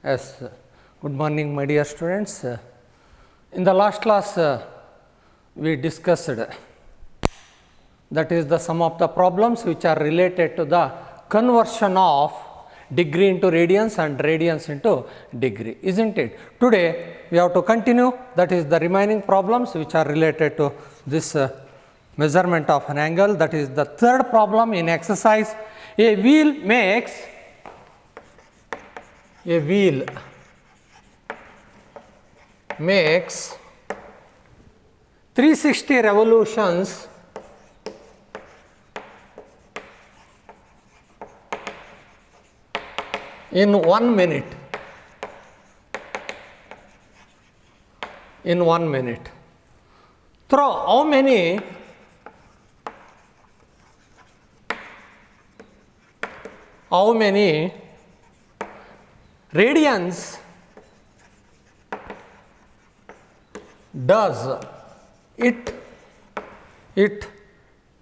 Yes, good morning my dear students. In the last class we discussed that is the sum of the problems which are related to the conversion of degree into radians and radians into degree, isn't it? Today we have to continue, that is the remaining problems which are related to this measurement of an angle. That is the third problem in exercise. A wheel makes 360 revolutions in 1 minute. In 1 minute. Through how many radians does it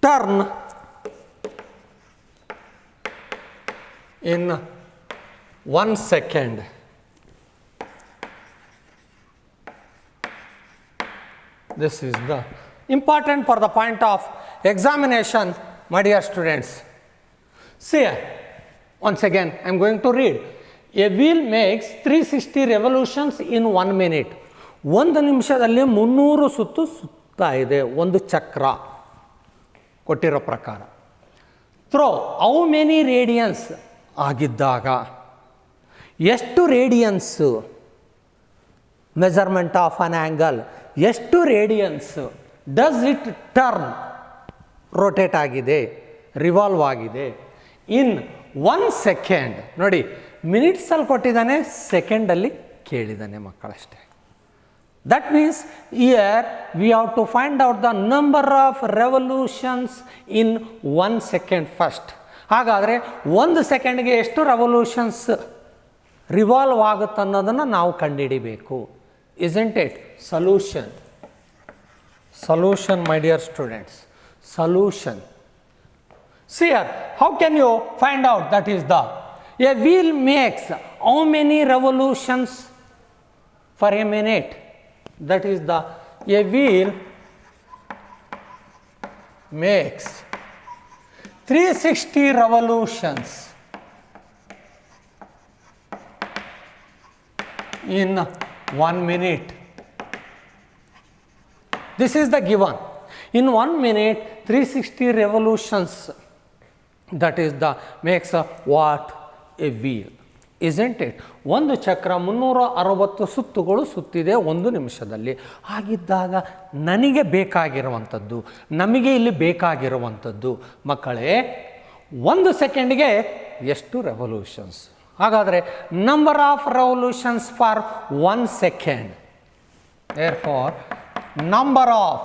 turn in 1 second? This is the important for the point of examination, my dear students. See, once again I am going to read. A wheel makes 360 revolutions in 1 minute. ಒಂದು ನಿಮಿಷದಲ್ಲಿ 300 ಸುತ್ತು ಸುತ್ತಾ ಇದೆ ಒಂದು ಚಕ್ರ ಕೊಟ್ಟಿರೋ ಪ್ರಕಾರ. Throw how many radiance ಆಗಿದ್ದಾಗ ಎಷ್ಟು ರೇಡಿಯನ್ಸು ಮೆಜರ್ಮೆಂಟ್ ಆಫ್ ಅನ್ ಆ್ಯಂಗಲ್, ಎಷ್ಟು ರೇಡಿಯನ್ಸು ಡಸ್ ಇಟ್ ಟರ್ನ್ ರೊಟೇಟ್ ಆಗಿದೆ, ರಿವಾಲ್ವ್ ಆಗಿದೆ ಇನ್ 1 ಸೆಕೆಂಡ್. ನೋಡಿ, ಮಿನಿಟ್ಸಲ್ಲಿ ಕೊಟ್ಟಿದ್ದಾನೆ, ಸೆಕೆಂಡಲ್ಲಿ ಕೇಳಿದ್ದಾನೆ ಮಕ್ಕಳಷ್ಟೇ. That means here we have to find out the number of revolutions in 1 second first. ಹಾಗಾದರೆ 1 ಸೆಕೆಂಡ್ಗೆ ಎಷ್ಟು ರೆವಲ್ಯೂಷನ್ಸ್ ರಿವಾಲ್ವ್ ಆಗುತ್ತೆ ಅನ್ನೋದನ್ನು ನಾವು ಕಂಡುಹಿಡಿಬೇಕು. Isn't it? Solution my dear students. Solution. See here, how can you find out? That is the a wheel makes how many revolutions for a minute? That is the a wheel makes 360 revolutions in 1 minute. This is the given. In 1 minute 360 revolutions, that is the makes a what? A wheel, isn't it? ಒಂದು ಚಕ್ರ 360 ಸುತ್ತುಗಳು ಸುತ್ತಿದೆ 1 ನಿಮಿಷದಲ್ಲಿ. ಹಾಗಿದ್ದಾಗ ನನಗೆ ಬೇಕಾಗಿರುವಂಥದ್ದು, ನಮಗೆ ಇಲ್ಲಿ ಬೇಕಾಗಿರುವಂಥದ್ದು ಮಕ್ಕಳೇ 1 ಸೆಕೆಂಡ್ಗೆ ಎಷ್ಟು revolutions. ಹಾಗಾದರೆ number of revolutions for 1 second. therefore number of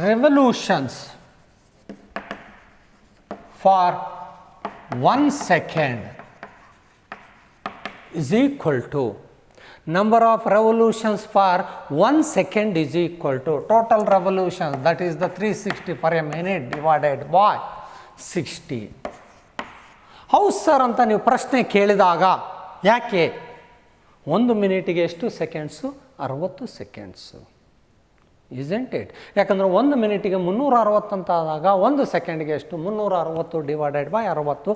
revolutions for 1 second is equal to number of revolutions for 1 second is equal to total revolutions, that is the 360 per a minute divided by 60. ಹೌದು sir ಅಂತ ನೀವು ಪ್ರಶ್ನೆ ಕೇಳಿದಾಗ, ಯಾಕೆ 1 ಮಿನಿಟಿಗೆ ಎಷ್ಟು seconds? 60 seconds. isn't it? ಯಾಕಂದರೆ 1 ಮಿನಿಟಿಗೆ 360 ಅಂತ ಆದಾಗ 1 ಸೆಕೆಂಡ್ಗೆ ಎಷ್ಟು? 360 ಡಿವೈಡೆಡ್ ಬೈ 60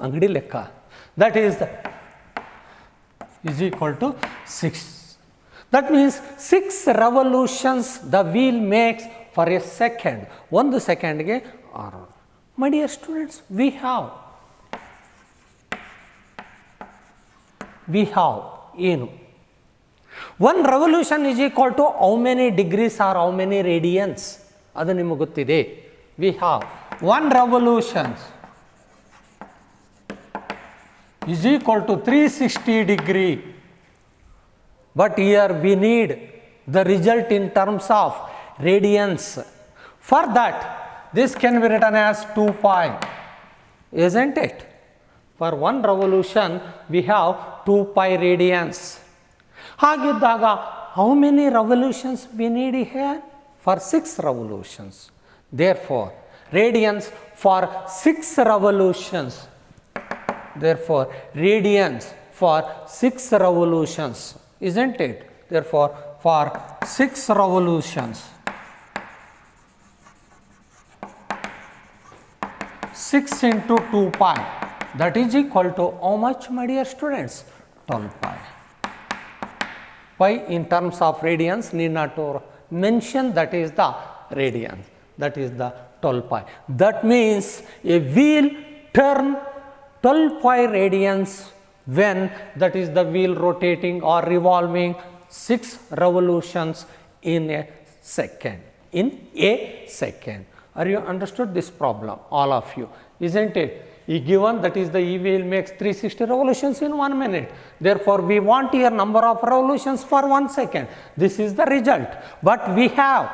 ಅಂಗಡಿ ಲೆಕ್ಕ. That is equal to 6. That means 6 revolutions the wheel makes for a second. 1 ಸೆಕೆಂಡ್ಗೆ 6. My dear students, we have ಏನು? 1 revolution is equal to how many degrees or how many radians? ಅದು ನಿಮಗೆ ಗೊತ್ತಿದೆ. We have 1 revolution is equal to 360 degree. But here we need the result in terms of radians. For that, this can be written as 2 pi, isn't it? For 1 revolution we have 2 pi radians. ಹಾಗಿದ್ದಾಗ how many revolutions we need here? For 6 revolutions. Therefore, radians for 6 revolutions Therefore, radians for 6 revolutions, isn't it? Therefore, for 6 revolutions, 6 into 2 pi, that is equal to how much, my dear students? 12 pi. Pi in terms of radians need not to mention, that is the radians, that is the 12 pi. That means a wheel turn 12 pi radians when, that is the wheel rotating or revolving 6 revolutions in a second, Are you understood this problem, all of you, isn't it? Given that is the wheel makes 360 revolutions in 1 minute. Therefore, we want here number of revolutions for 1 second. This is the result. But we have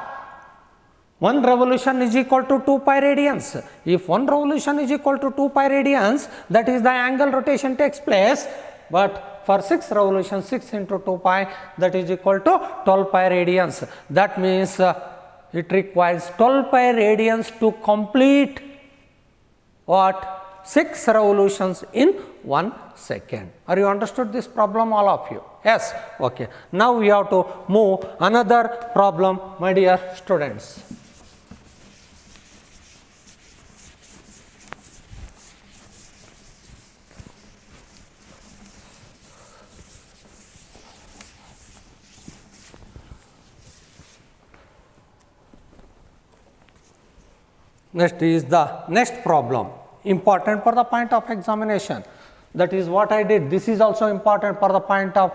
1 revolution is equal to 2 pi radians. If 1 revolution is equal to 2 pi radians, that is the angle rotation takes place. But for 6 revolutions, 6 into 2 pi, that is equal to 12 pi radians. That means it requires 12 pi radians to complete what? 6 revolutions in 1 second. Are you understood this problem, all of you? Yes? Okay. Now we have to move another problem, my dear students. Next is the next problem, important for the point of examination. That is what I did. This is also important for the point of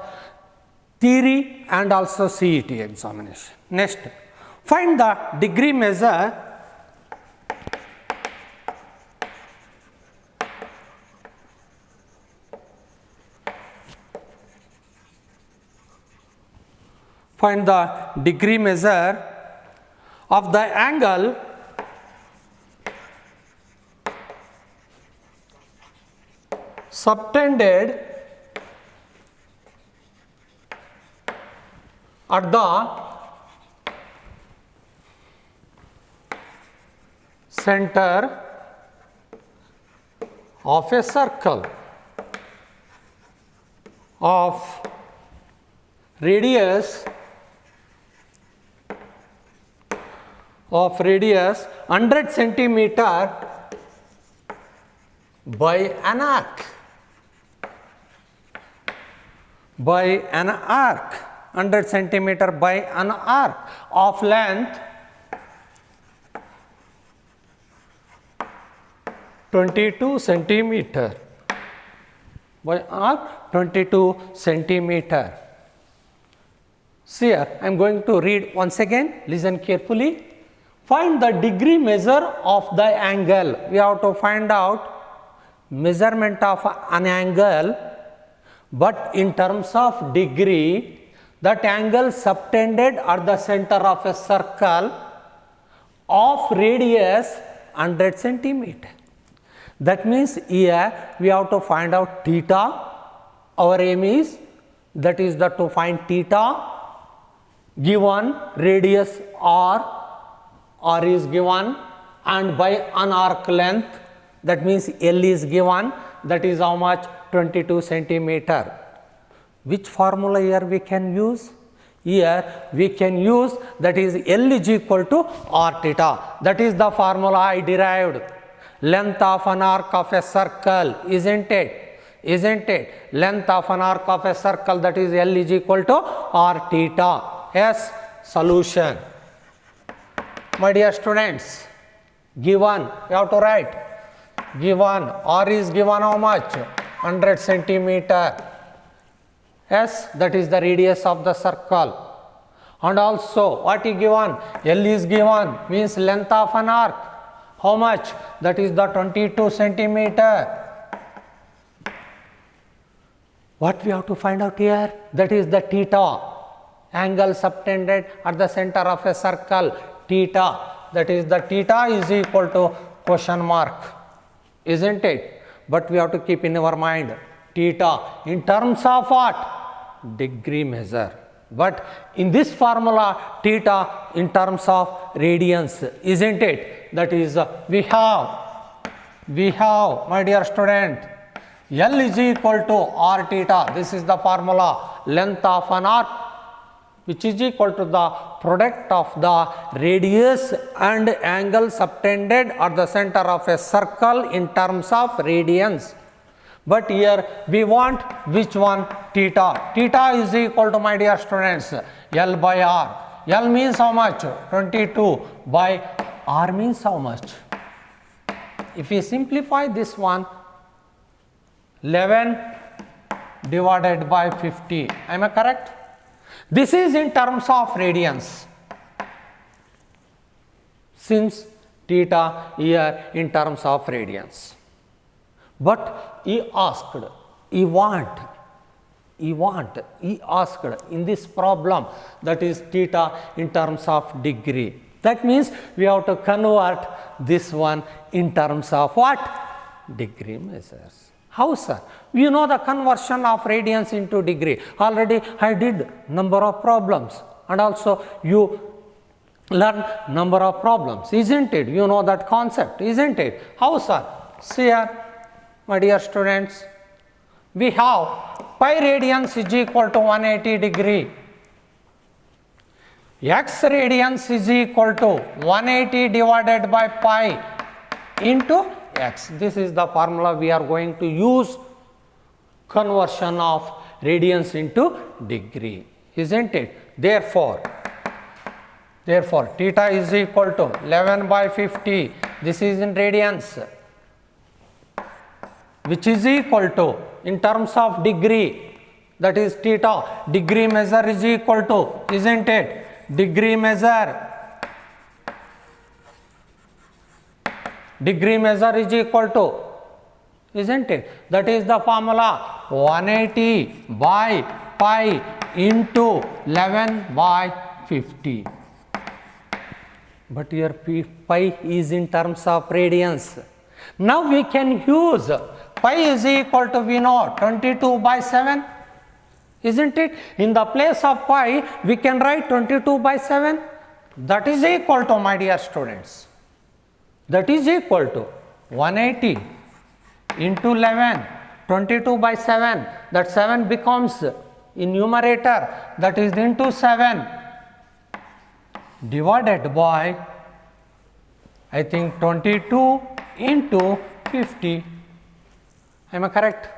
theory and also CET examination. Next, find the degree measure of the angle subtended at the center of a circle of radius 100 centimeter by an arc. 100 centimeter by an arc of length 22 centimeter by arc 22 centimeter. See here, I am going to read once again, listen carefully. Find the degree measure of the angle. We have to find out measurement of an angle, but in terms of degree, that angle subtended at the center of a circle of radius 100 centimeter. That means here we have to find out theta. Our aim is, that is to find theta given radius r is given, and by an arc length, that means L is given, that is how much? 22 centimeter. Which formula here we can use? Here we can use, that is L is equal to r theta. That is the formula I derived. Length of an arc of a circle, isn't it? Length of an arc of a circle, that is L is equal to r theta. Yes, solution. My dear students, given, you have to write, given r is given how much? 100 centimeter. Yes, that is the radius of the circle. And also what is given? L is given, means length of an arc. How much? That is the 22 centimeter. What we have to find out here? That is the theta, angle subtended at the center of a circle, theta. That is the theta is equal to question mark, isn't it? But we have to keep in our mind theta in terms of what? Degree measure. But in this formula, theta in terms of radians, isn't it? That is we have, my dear student, L is equal to r theta. This is the formula. Length of an arc, which is equal to the product of the radius and angle subtended at the center of a circle in terms of radians. But here we want which one? Theta. Theta is equal to, my dear students, L by R. L means how much? 22 by R means how much? If we simplify this one, 11 divided by 50. Am I correct? This is in terms of radians. Since theta here in terms of radians. But he asked in this problem, that is theta in terms of degree. That means we have to convert this one in terms of what? Degree measures. How, sir? You know the conversion of radians into degree. Already I did number of problems, and also you learn number of problems, isn't it? You know that concept, isn't it? How, sir? See here, my dear students, we have pi radians is equal to 180 degree. X radians is equal to 180 divided by pi into x. This is the formula we are going to use, conversion of radians into degree, isn't it? Therefore theta is equal to 11 by 50. This is in radians, which is equal to, in terms of degree, that is theta. Degree measure is equal to, isn't it? Degree measure is equal to, isn't it? That is the formula, 180 by pi into 11 by 50. But here pi is in terms of radians. Now we can use pi is equal to, we know, 22 by 7, isn't it? In the place of pi we can write 22 by 7. That is equal to, my dear students, that is equal to 180 into 11, 22 by 7. That 7 becomes in numerator, that is into 7 divided by, I think, 22 into 50. Am I correct?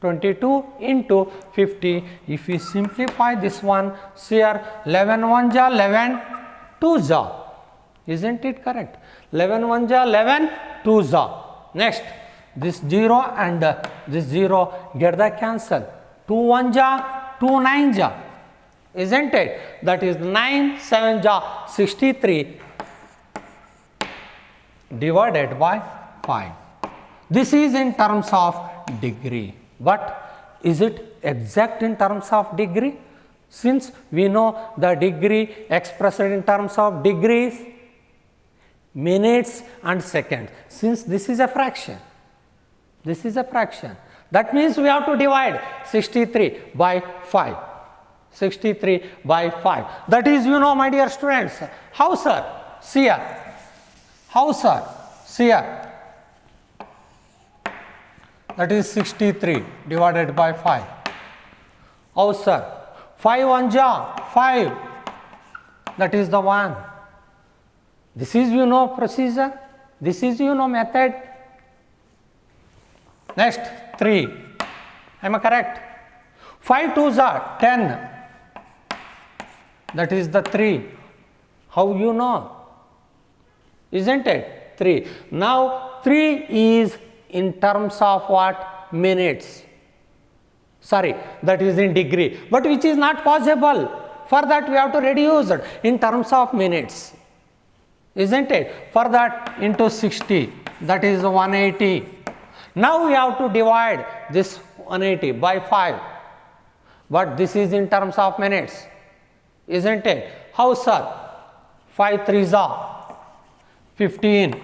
22 into 50. If we simplify this one, see here, 11 1 ja 11 2 ja. Isn't it correct? 11 1 ja 11 2 ja. Next, this 0 and this 0 get the cancel. 2 1 ja 2 9 ja. Isn't it? That is 9 7 ja 63 divided by 5. This is in terms of degree. But is it exact in terms of degree? Since we know the degree expressed in terms of degrees, minutes and seconds. Since this is a fraction, that means we have to divide 63 by 5. 63 by 5. That is, you know, my dear students. How, sir? See here. How, sir? See here. That is 63 divided by 5. How, sir? 5 1 ja 5. That is the 1. This is, you know, procedure. This is, you know, method. Next, 3. Am I correct? 5 2 ja 10. That is the 3. How you know? Isn't it? 3. Now 3 is in terms of what? Minutes. Sorry, that is in degree. But which is not possible. For that we have to reduce it in terms of minutes. Isn't it? For that into 60. That is 180. Now we have to divide this 180 by 5. But this is in terms of minutes. Isn't it? How, sir? 5 3 ja 15.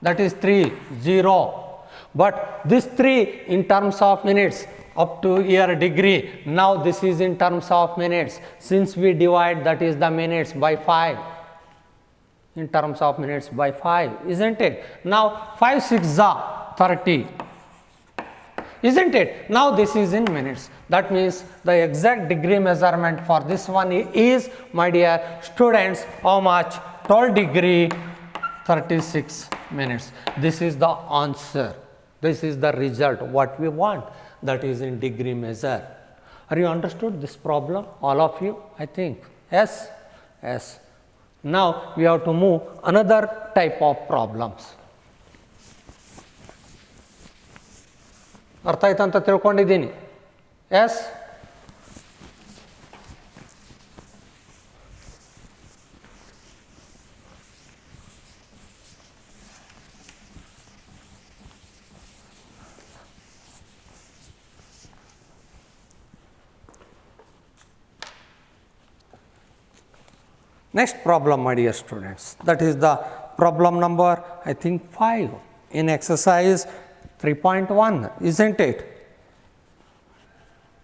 That is 3 0. But this 3 in terms of minutes up to here degree. Now this is in terms of minutes. Since we divide, that is the minutes, by 5. In terms of minutes by 5, isn't it? Now 5 6 ja 30. isn't it? Now this is in minutes. That means the exact degree measurement for this one is, my dear students, how much? 12 degree 36 minutes. This is the answer. This is the result what we want, that is in degree measure. Are you understood this problem, all of you? I think yes. Yes. Now we have to move another type of problems. ಅರ್ಥ ಆಯ್ತು ಅಂತ ತಿಳ್ಕೊಂಡಿದ್ದೀನಿ. Yes, next problem, my dear students, that is the problem number I think 5 in exercise 3.1, isn't it?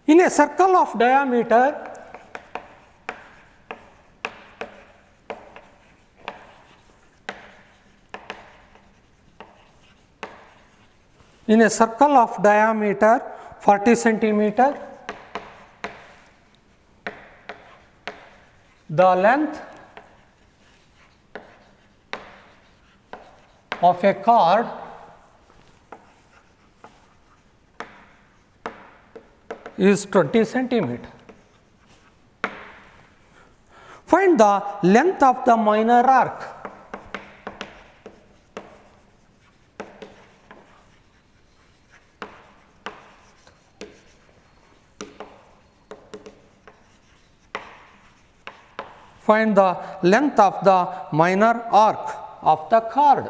In a circle of diameter in a circle of diameter 40 centimeter, the length of a chord is 20 centimeter. Find the length of the minor arc. Find the length of the minor arc of the chord.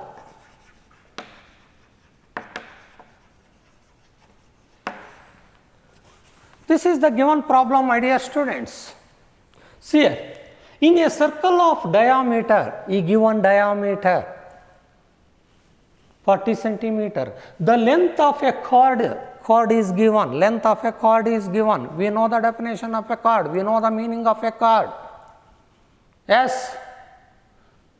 This is the given problem, my dear students. See here, in a circle of diameter, a given diameter 40 centimeter, the length of a chord is given, length of a chord is given. We know the definition of a chord, we know the meaning of a chord. Yes,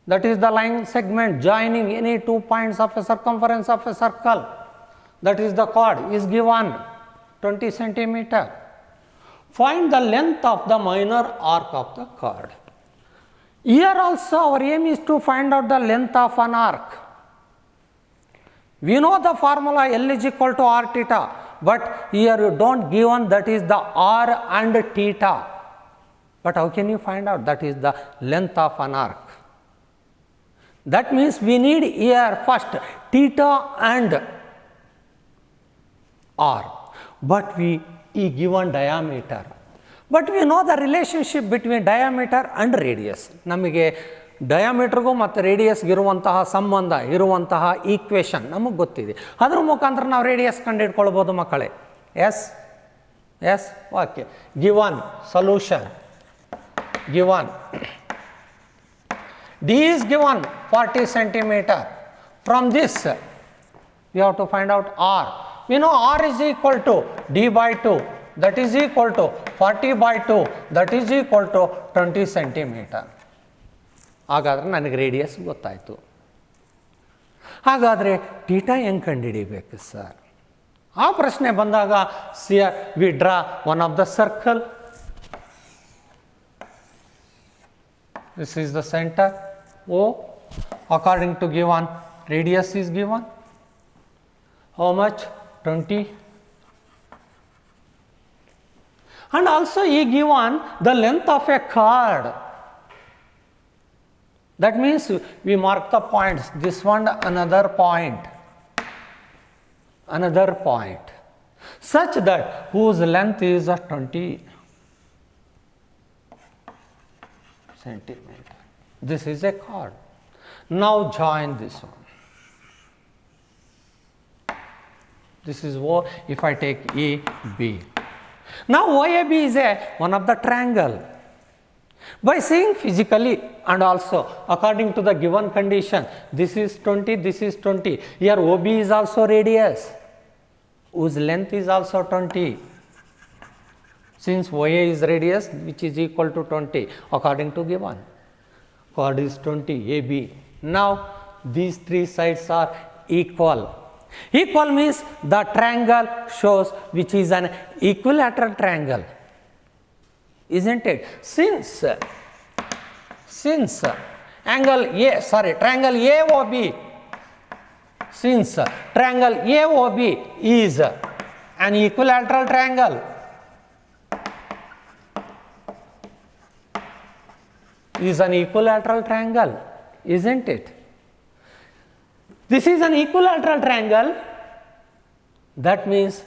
that is the line segment joining any 2 points of a circumference of a circle. That is the chord is given 20 centimeter. Find the length of the minor arc of the chord. Here also our aim is to find out the length of an arc. We know the formula L is equal to r theta, but here you don't given that is the r and theta. But how can you find out that is the length of an arc? That means we need here first theta and r, but we given diameter. But we know the relationship between diameter and radius. ನಮಗೆ ಡಯಾಮೀಟರ್ಗೂ ಮತ್ತು ರೇಡಿಯಸ್ಗೆ ಇರುವಂತಹ ಸಂಬಂಧ, ಇರುವಂತಹ equation ನಮಗೆ ಗೊತ್ತಿದೆ. ಅದ್ರ ಮುಖಾಂತರ ನಾವು ರೇಡಿಯಸ್ ಕಂಡುಹಿಡ್ಕೊಳ್ಬೋದು ಮಕ್ಕಳೇ. Yes yes okay. Given solution, given d is given 40 centimeter. From this we have to find out r. We know r is equal to d by 2, that is equal to 40 by 2, that is equal to 20 centimeter. ಹಾಗಾದರೆ ನನಗೆ radius ಗೊತ್ತಾಯಿತು. ಹಾಗಾದರೆ theta ಹೆಂಗೆ ಕಂಡುಹಿಡಿಬೇಕು sir? ಆ ಪ್ರಶ್ನೆ ಬಂದಾಗ we draw one of the circle. This is the center O. According to given radius is given. How much? 20. And also he given the length of a chord. That means we mark the points. This one another point, such that whose length is 20 centimeter. This is a chord. Now join this one. This is O. If I take A, B. Now OAB is one of the triangle. By seeing physically and also according to the given condition, this is 20, this is 20. Here OB is also radius, whose length is also 20. Since OA is radius which is equal to 20 according to given, chord is 20 AB. Now these three sides are equal. Equal means the triangle shows which is an equilateral triangle, isn't it? Since triangle AOB, since triangle AOB is an equilateral triangle, isn't it? This is an equilateral triangle. That means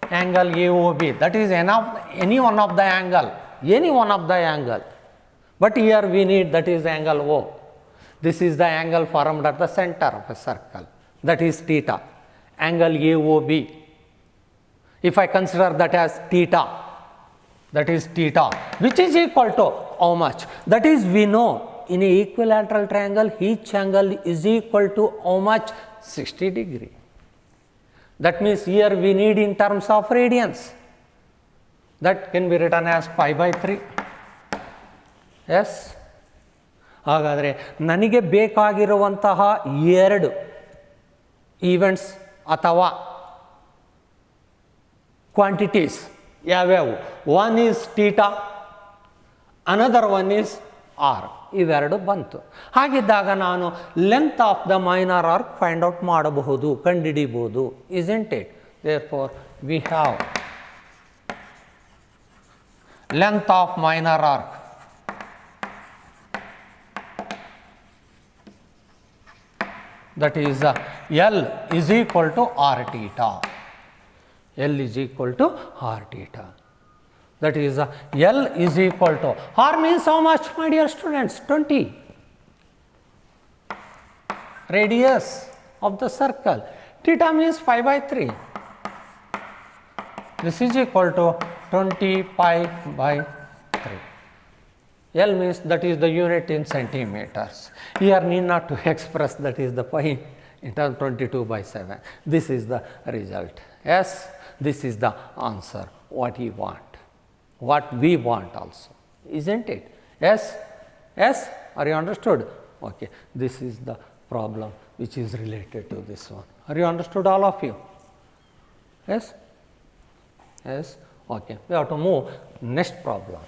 angle AOB, that is any one of the angle. But here we need, that is angle O. This is the angle formed at the center of a circle, that is theta, angle AOB. If I consider that as theta, that is theta, which is equal to how much? That is, we know in a equilateral triangle each angle is equal to how much? 60 degree. That means here we need in terms of radians. That can be written as pi by 3. Yes. ಹಾಗಾದರೆ ನನಗೆ ಬೇಕಾಗಿರುವಂತಹ ಎರಡು events ಅಥವಾ quantities ಯಾವ್ಯಾವು? One is theta, another one is r. ಇವೆರಡು ಬಂತು. ಹಾಗಿದ್ದಾಗ ನಾನು length of the minor arc find out ಮಾಡಬಹುದು, ಕಂಡುಹಿಡಿಬಹುದು, isn't it? Therefore we have length of minor arc that is L is equal to r theta. L is equal to r theta. That is L is equal to, r means how much, my dear students? 20. Radius of the circle. Theta means pi by 3. This is equal to 20 pi by 3. L means, that is the unit in centimeters. Here need not to express, that is the pi in terms 22 by 7. This is the result. Yes, this is the answer what you want, what we want also, isn't it? Yes, yes, are you understood? Okay, this is the problem which is related to this one. Are you understood, all of you? Yes, yes. Okay, we have to move next problem.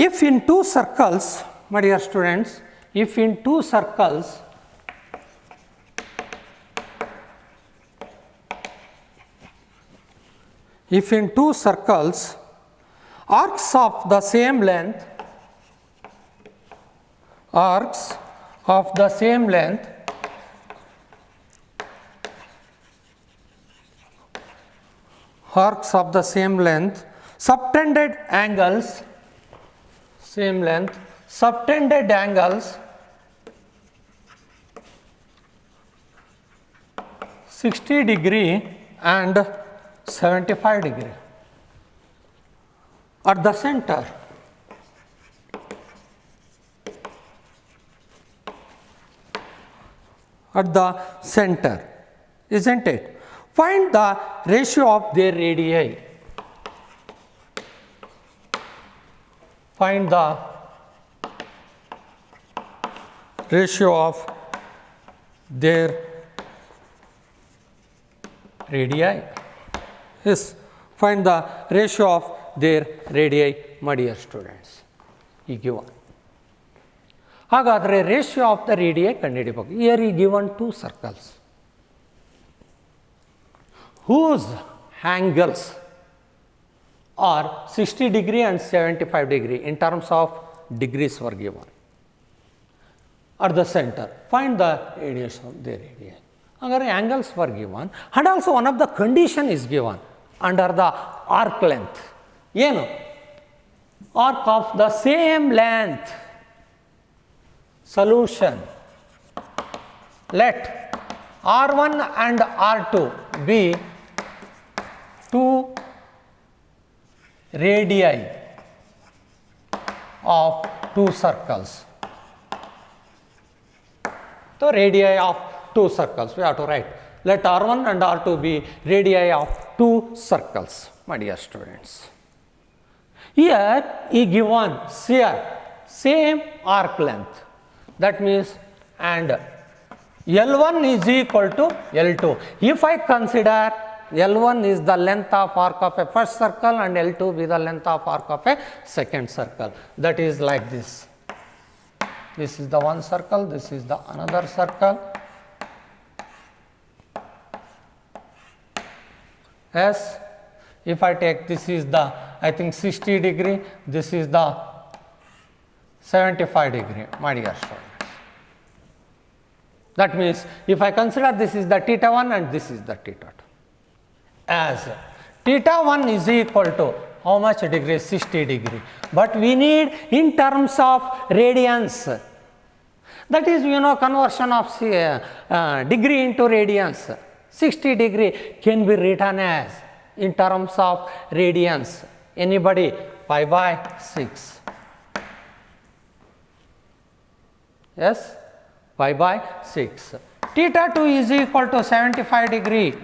If in two circles, my dear students, if in two circles arcs of the same length 60 degree and 75 degree at the center. Isn't it? Find the ratio of their radii. Find the ratio of their radii. Yes, find the ratio of their radii, my dear students. ಈ given. ಹಾಗಾದರೆ ratio of the radii ಕಂಡುಹಿಡಿಯಬೇಕು. Here ಈ given two circles whose angles are 60 degree and 75 degree in terms of degrees were given at the center. Find the radius of their radii. Agare angles were given and also one of the condition is given under the arc length. Yeno arc of the same length. Solution. Let R1 and R2 be two radii of two circles. So radii of two circles we have to write. Let R1 and R2 be radii of two circles, my dear students. Here he given here same arc length, that means, and L1 is equal to L2. If I consider L1 is the length of arc of a first circle and L2 be the length of arc of a second circle, that is like this. This is the one circle, this is the another circle. Yes, if I take this is the, I think 60 degree, this is the 75 degree, my dear students. That means if I consider this is the theta 1 and this is the theta 2, as theta 1 is equal to how much degree? 60 degree, but we need in terms of radians, that is, you know, conversion of degree into radians. 60 degree can be written as in terms of radians. Anybody? Pi by 6. Yes, pi by 6. Theta 2 is equal to 75 degree.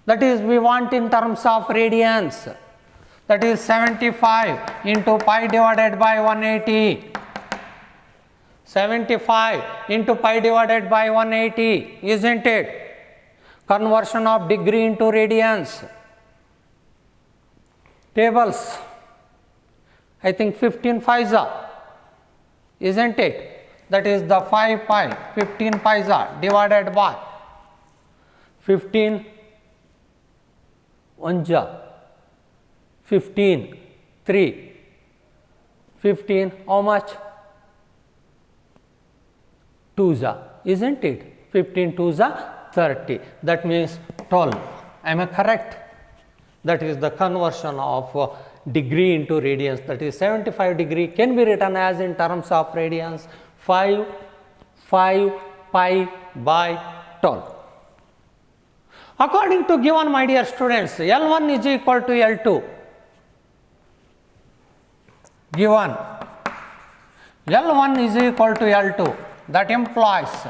That is, we want in terms of radians. That is 75 into pi divided by 180. 75 into pi divided by 180, isn't it? Conversion of degree into radians. Tables, I think 15 paisa, isn't it? That is the 5 pi, 15 paisa divided by 15 1 15, 3, 15, how much? 2 isn't it? 15 2 30, that means 12. Am I correct? That is the conversion of degree into radians, that is 75 degree can be written as in terms of radians 5 pi by 12. According to given, my dear students, L1 is equal to L2. Given L1 is equal to L2, that implies,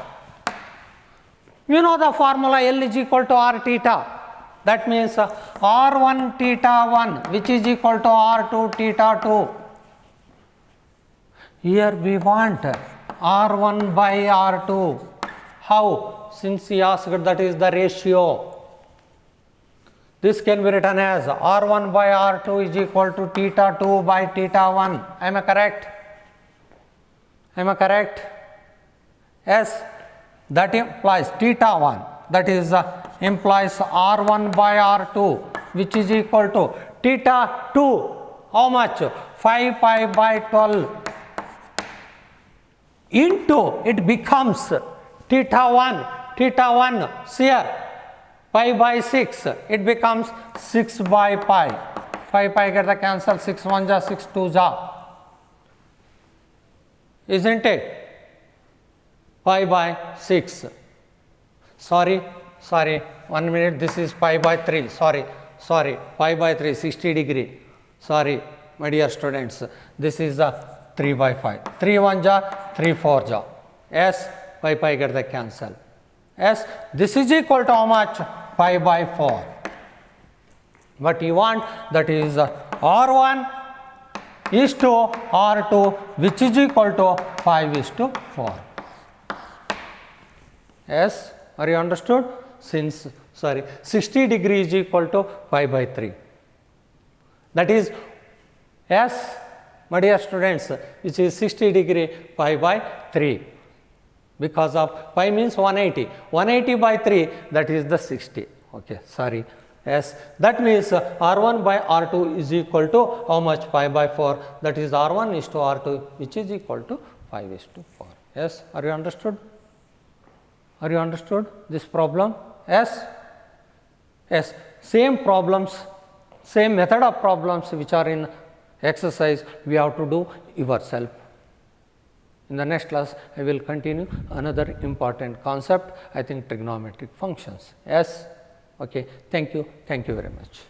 you know the formula, L is equal to R theta, that means R1 theta 1 which is equal to R2 theta 2. Here we want R1 by R2. How? Since he asked, that is the ratio. This can be written as R1 by R2 is equal to theta 2 by theta 1. Am I correct? Am I correct? Yes, that implies theta 1, that is implies R1 by R2 which is equal to theta 2, how much? 5 pi by 12 into, it becomes theta 1 here pi by 6, it becomes 6 by pi. 5 pi get the cancel, 6 1 ja, 6 2 ja, isn't it? Pi by 6. Sorry, 1 minute, this is pi by 3, sorry, pi by 3, 60 degree. Sorry, my dear students, this is 3 by 5. 3 1 ja, 3 4 ja. Yes, pi get the cancel. Yes, this is equal to how much? Pi by 4. But you want, that is R1 is to R2 which is equal to 5 is to 4. Yes, are you understood? Since 60 degree is equal to pi by 3. That is, yes, my dear students, which is 60 degree pi by 3. Because of pi means 180. 180 by 3, that is the 60. Okay, sorry. Yes, that means R1 by R2 is equal to how much? Pi by 4. That is R1 is to R2 which is equal to 5 is to 4. Yes, are you understood? Are you understood this problem? Yes? Yes, same problems, same method of problems which are in exercise we have to do yourself. In the next class, I will continue another important concept, I think trigonometric functions. Yes? Okay, thank you very much.